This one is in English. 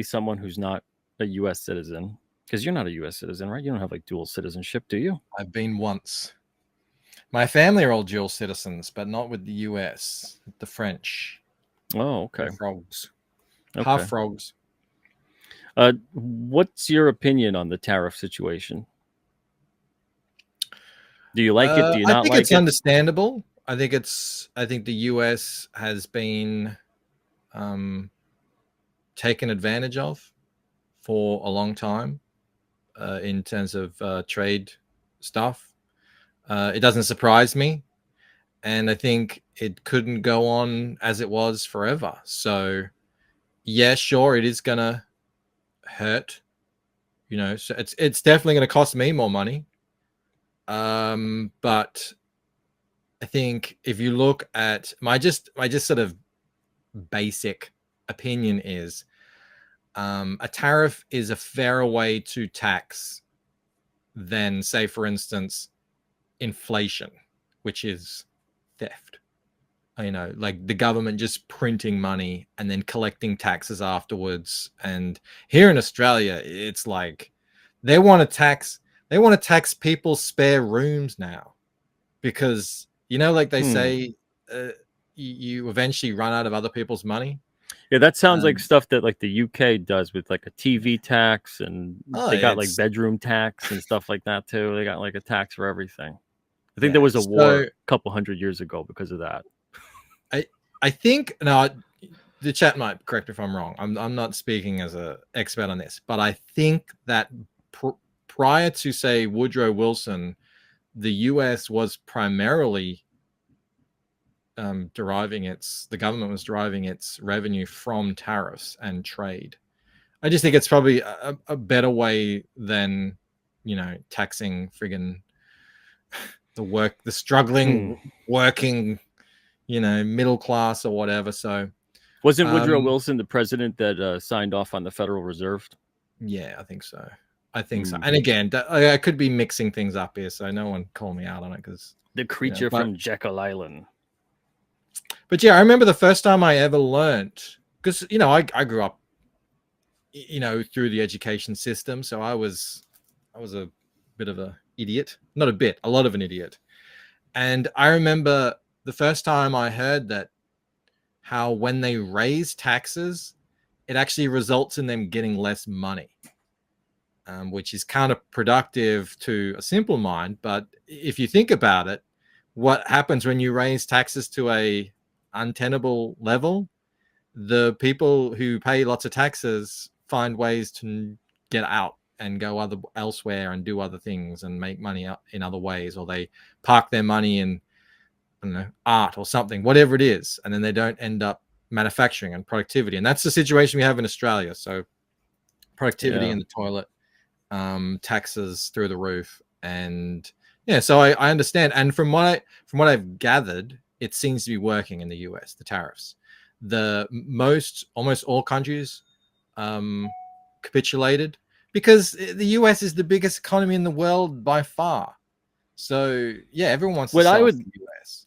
someone who's not a U.S. citizen, because you're not a U.S. citizen, right? You don't have like dual citizenship, do you? I've been once. My family are all dual citizens, but not with the US. The French. Oh, okay. They're frogs. Okay. Half frogs. What's your opinion on the tariff situation? Do you like it? Do you I not think like it's it? understandable. I think the US has been taken advantage of for a long time in terms of trade stuff. It doesn't surprise me. And I think it couldn't go on as it was forever. So, yeah, sure, it is going to hurt. So it's definitely going to cost me more money. But I think if you look at my just sort of basic opinion is a tariff is a fairer way to tax than, say, for instance, inflation, which is theft. Like the government just printing money and then collecting taxes afterwards. And here in Australia, it's like they want to tax people's spare rooms now, because like they say, you eventually run out of other people's money. Yeah, that sounds like stuff that like the UK does with like a TV tax, and they got like bedroom tax and stuff like that too. They got like a tax for everything. I think there was a war a couple hundred years ago because of that. I think now the chat might correct me if I'm wrong. I'm not speaking as an expert on this, but I think that prior to, say, Woodrow Wilson, the US was primarily the government was deriving its revenue from tariffs and trade. I just think it's probably a better way than taxing friggin' the struggling working middle class or whatever. So wasn't Woodrow Wilson the president that signed off on the Federal Reserve? Yeah, I think so. And again, I could be mixing things up here, so no one call me out on it, because the creature from Jekyll Island. But yeah, I remember the first time I ever learned, because I grew up through the education system, so I was a bit of a idiot. Not a bit, a lot of an idiot. And I remember the first time I heard that, how when they raise taxes, it actually results in them getting less money, which is counterproductive to a simple mind. But if you think about it, what happens when you raise taxes to a untenable level? The people who pay lots of taxes find ways to get out and go elsewhere and do other things and make money in other ways, or they park their money in, I don't know, art or something, whatever it is, and then they don't end up manufacturing and productivity. And that's the situation we have in Australia. So productivity in the toilet, taxes through the roof, and so I understand. And from what I've gathered, it seems to be working in the US, the tariffs. Almost all countries capitulated, because the US is the biggest economy in the world by far. So yeah, everyone wants to sell to the US.